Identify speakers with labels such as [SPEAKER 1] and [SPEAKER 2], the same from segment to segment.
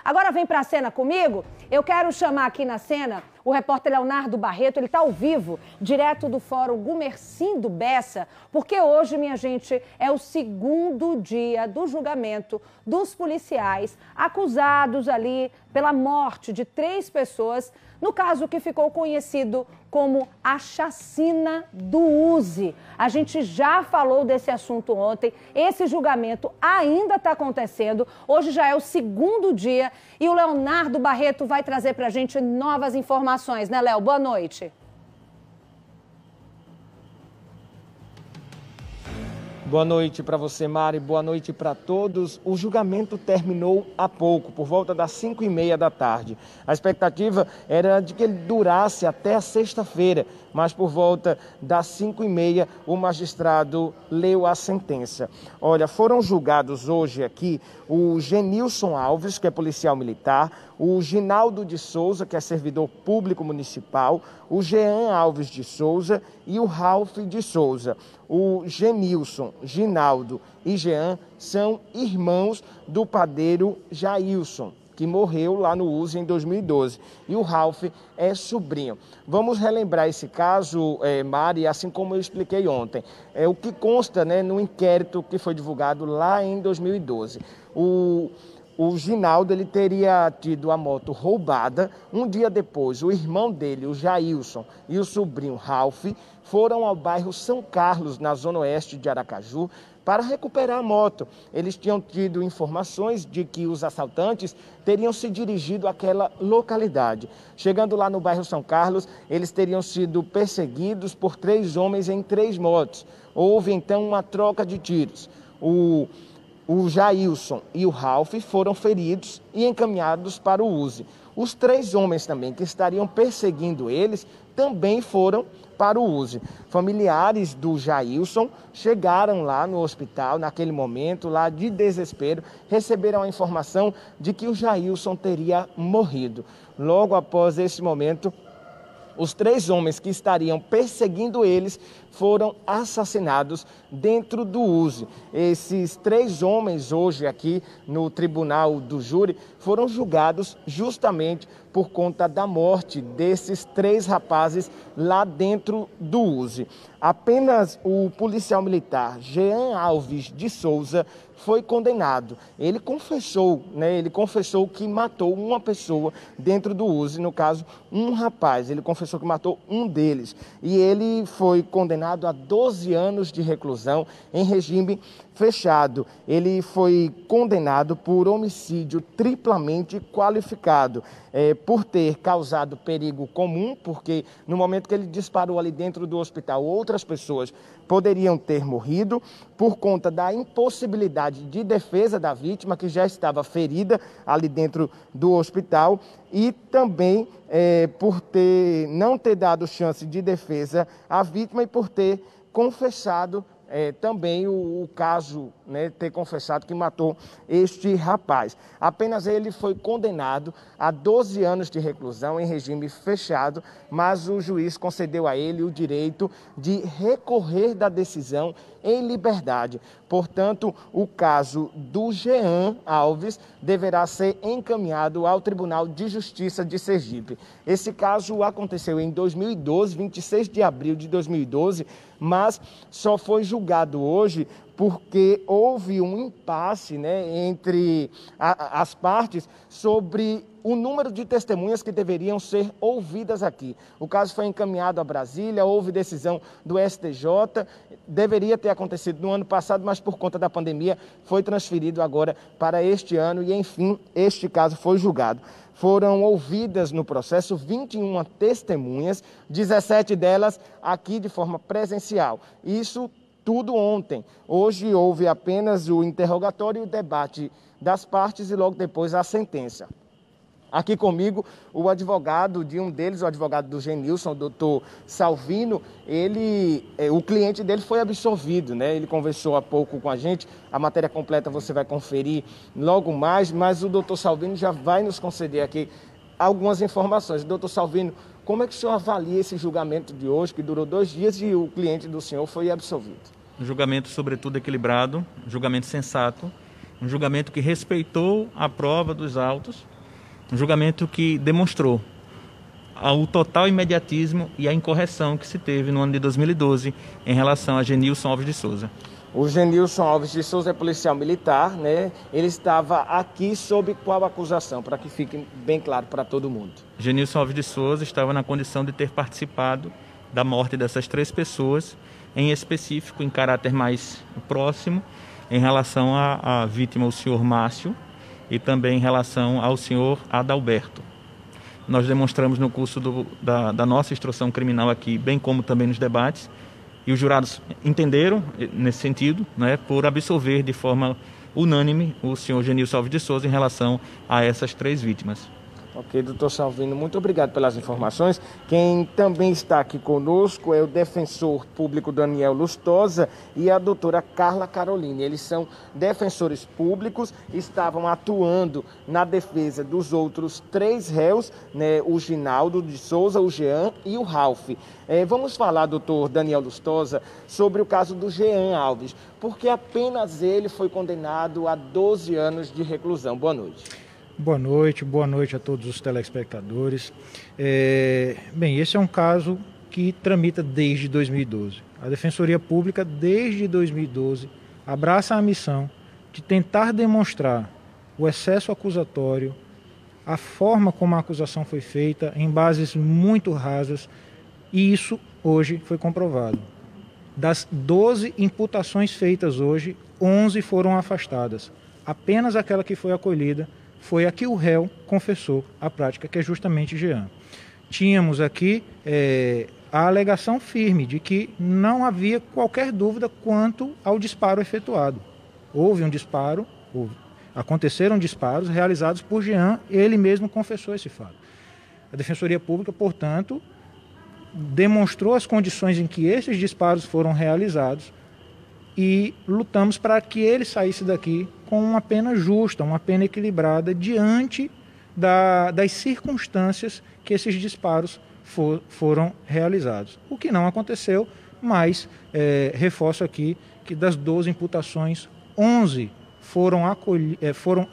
[SPEAKER 1] Agora vem para a cena comigo. Eu quero chamar aqui na cena o repórter Leonardo Barreto. Ele está ao vivo, direto do Fórum Gumercindo Bessa, porque hoje, minha gente, é o segundo dia do julgamento dos policiais acusados ali pela morte de 3 pessoas, no caso que ficou conhecido como a chacina do Uzi. A gente já falou desse assunto ontem, esse julgamento ainda está acontecendo, hoje já é o segundo dia e o Leonardo Barreto vai trazer para a gente novas informações, né, Léo? Boa noite.
[SPEAKER 2] Boa noite para você, Mari. Boa noite para todos. O julgamento terminou há pouco, por volta das 5h30 da tarde. A expectativa era de que ele durasse até a sexta-feira, mas por volta das 5h30 o magistrado leu a sentença. Olha, foram julgados hoje aqui o Genilson Alves, que é policial militar, o Ginaldo de Souza, que é servidor público municipal, o Jean Alves de Souza e o Ralph de Souza. O Genilson, Ginaldo e Jean são irmãos do padeiro Jailson, que morreu lá no Uzi em 2012. E o Ralph é sobrinho. Vamos relembrar esse caso, Mari, assim como eu expliquei ontem. É o que consta, né, no inquérito que foi divulgado lá em 2012. O Ginaldo, ele teria tido a moto roubada. Um dia depois, o irmão dele, o Jailson, e o sobrinho Ralph foram ao bairro São Carlos, na zona oeste de Aracaju, para recuperar a moto. Eles tinham tido informações de que os assaltantes teriam se dirigido àquela localidade. Chegando lá no bairro São Carlos, eles teriam sido perseguidos por 3 homens em 3 motos. Houve então uma troca de tiros. O Jailson e o Ralph foram feridos e encaminhados para o Uzi. Os 3 homens também que estariam perseguindo eles também foram para o Uzi. Familiares do Jailson chegaram lá no hospital naquele momento, lá de desespero, receberam a informação de que o Jailson teria morrido. Logo após esse momento, os 3 homens que estariam perseguindo eles foram assassinados dentro do Uzi. Esses 3 homens hoje aqui no tribunal do júri foram julgados justamente por conta da morte desses 3 rapazes lá dentro do Uzi. Apenas o policial militar Jean Alves de Souza foi condenado. Ele confessou, Ele confessou que matou uma pessoa dentro do Uzi, no caso, um rapaz. Ele confessou que matou um deles. E ele foi condenado a 12 anos de reclusão em regime fechado. Ele foi condenado por homicídio triplamente qualificado, por ter causado perigo comum, porque no momento que ele disparou ali dentro do hospital, outras pessoas poderiam ter morrido, por conta da impossibilidade de defesa da vítima, que já estava ferida ali dentro do hospital, e também por não ter dado chance de defesa à vítima e por ter confessado também o caso, ter confessado que matou este rapaz. Apenas ele foi condenado a 12 anos de reclusão em regime fechado, mas o juiz concedeu a ele o direito de recorrer da decisão em liberdade. Portanto, o caso do Jean Alves deverá ser encaminhado ao Tribunal de Justiça de Sergipe. Esse caso aconteceu em 2012, 26 de abril de 2012, mas só foi julgado hoje porque houve um impasse, entre as partes sobre o número de testemunhas que deveriam ser ouvidas aqui. O caso foi encaminhado a Brasília, houve decisão do STJ, deveria ter acontecido no ano passado, mas por conta da pandemia foi transferido agora para este ano e, enfim, este caso foi julgado. Foram ouvidas no processo 21 testemunhas, 17 delas aqui de forma presencial. Isso tudo ontem. Hoje houve apenas o interrogatório e o debate das partes e logo depois a sentença. Aqui comigo o advogado de um deles, o advogado do Genilson, o doutor Salvino, o cliente dele foi absolvido, Ele conversou há pouco com a gente, a matéria completa você vai conferir logo mais, mas o doutor Salvino já vai nos conceder aqui algumas informações. Doutor Salvino, como é que o senhor avalia esse julgamento de hoje, que durou 2 dias e o cliente do senhor foi absolvido?
[SPEAKER 3] Um julgamento, sobretudo, equilibrado, um julgamento sensato, um julgamento que respeitou a prova dos autos Um julgamento que demonstrou o total imediatismo e a incorreção que se teve no ano de 2012 em relação a Genilson Alves de Souza.
[SPEAKER 2] O Genilson Alves de Souza é policial militar, né? Ele estava aqui sob qual acusação, para que fique bem claro para todo mundo?
[SPEAKER 3] Genilson Alves de Souza estava na condição de ter participado da morte dessas 3 pessoas, em específico, em caráter mais próximo, em relação à vítima, o senhor Márcio, e também em relação ao senhor Adalberto. Nós demonstramos no curso da nossa instrução criminal aqui, bem como também nos debates, e os jurados entenderam nesse sentido, né, por absolver de forma unânime o senhor Genilson Alves de Souza em relação a essas 3 vítimas.
[SPEAKER 2] Ok, doutor Salvino, muito obrigado pelas informações. Quem também está aqui conosco é o defensor público Daniel Lustosa e a doutora Carla Caroline. Eles são defensores públicos, estavam atuando na defesa dos outros 3 réus, né, o Ginaldo de Souza, o Jean e o Ralph. Vamos falar, doutor Daniel Lustosa, sobre o caso do Jean Alves, porque apenas ele foi condenado a 12 anos de reclusão. Boa noite.
[SPEAKER 4] Boa noite a todos os telespectadores. Bem, esse é um caso que tramita desde 2012. A Defensoria Pública, desde 2012, abraça a missão de tentar demonstrar o excesso acusatório, a forma como a acusação foi feita, em bases muito rasas, e isso hoje foi comprovado. Das 12 imputações feitas hoje, 11 foram afastadas. Apenas aquela que foi acolhida foi a que o réu confessou a prática, que é justamente Jean. Tínhamos aqui a alegação firme de que não havia qualquer dúvida quanto ao disparo efetuado. Houve um disparo, aconteceram disparos realizados por Jean, ele mesmo confessou esse fato. A Defensoria Pública, portanto, demonstrou as condições em que esses disparos foram realizados e lutamos para que ele saísse daqui com uma pena justa, uma pena equilibrada diante das circunstâncias que esses disparos foram realizados. O que não aconteceu, mas reforço aqui que das 12 imputações, 11 foram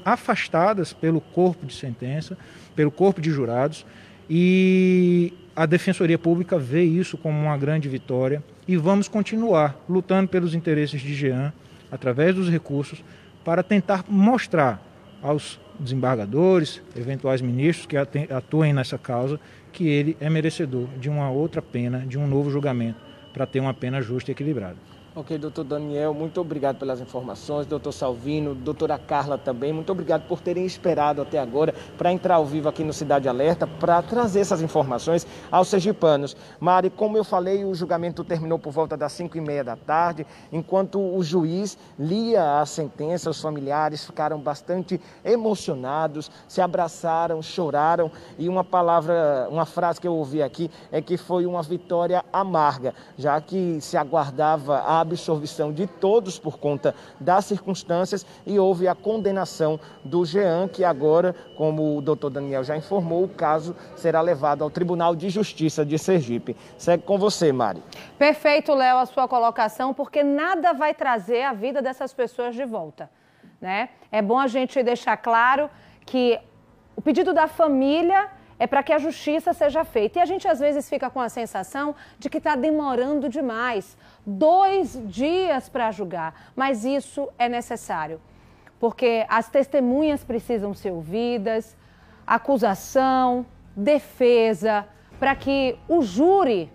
[SPEAKER 4] afastadas pelo corpo de sentença, pelo corpo de jurados, e a Defensoria Pública vê isso como uma grande vitória e vamos continuar lutando pelos interesses de Jean, através dos recursos, para tentar mostrar aos desembargadores, eventuais ministros que atuem nessa causa, que ele é merecedor de uma outra pena, de um novo julgamento, para ter uma pena justa e equilibrada.
[SPEAKER 2] Ok, doutor Daniel, muito obrigado pelas informações, doutor Salvino, doutora Carla também, muito obrigado por terem esperado até agora para entrar ao vivo aqui no Cidade Alerta, para trazer essas informações aos sergipanos. Mari, como eu falei, o julgamento terminou por volta das 5h30 da tarde, enquanto o juiz lia a sentença, os familiares ficaram bastante emocionados, se abraçaram, choraram, e uma frase que eu ouvi aqui é que foi uma vitória amarga, já que se aguardava a absolvição de todos por conta das circunstâncias e houve a condenação do Jean, que agora, como o doutor Daniel já informou, o caso será levado ao Tribunal de Justiça de Sergipe. Segue com você, Mari.
[SPEAKER 1] Perfeito, Léo, a sua colocação, porque nada vai trazer a vida dessas pessoas de volta, né? É bom a gente deixar claro que o pedido da família é para que a justiça seja feita. E a gente, às vezes, fica com a sensação de que está demorando demais. 2 dias para julgar. Mas isso é necessário, porque as testemunhas precisam ser ouvidas, acusação, defesa, para que o júri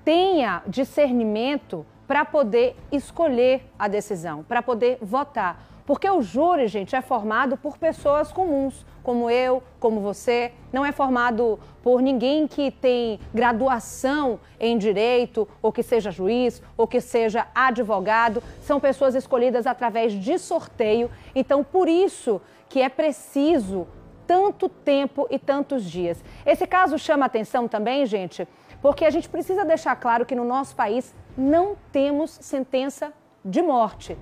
[SPEAKER 1] tenha discernimento para poder escolher a decisão, para poder votar. Porque o júri, gente, é formado por pessoas comuns, como eu, como você. Não é formado por ninguém que tem graduação em direito, ou que seja juiz, ou que seja advogado. São pessoas escolhidas através de sorteio. Então, por isso que é preciso tanto tempo e tantos dias. Esse caso chama atenção também, gente, porque a gente precisa deixar claro que no nosso país não temos sentença de morte.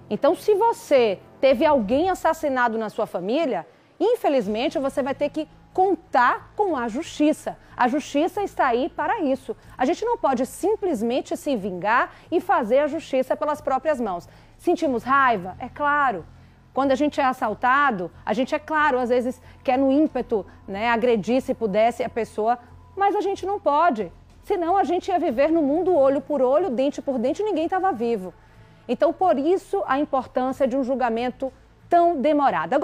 [SPEAKER 1] Então, se você teve alguém assassinado na sua família, infelizmente você vai ter que contar com a justiça. A justiça está aí para isso. A gente não pode simplesmente se vingar e fazer a justiça pelas próprias mãos. Sentimos raiva? É claro. Quando a gente é assaltado, a gente, é claro, às vezes quer no ímpeto, né, agredir se pudesse a pessoa, mas a gente não pode. Senão a gente ia viver no mundo olho por olho, dente por dente, e ninguém estava vivo. Então, por isso, a importância de um julgamento tão demorado. Agora,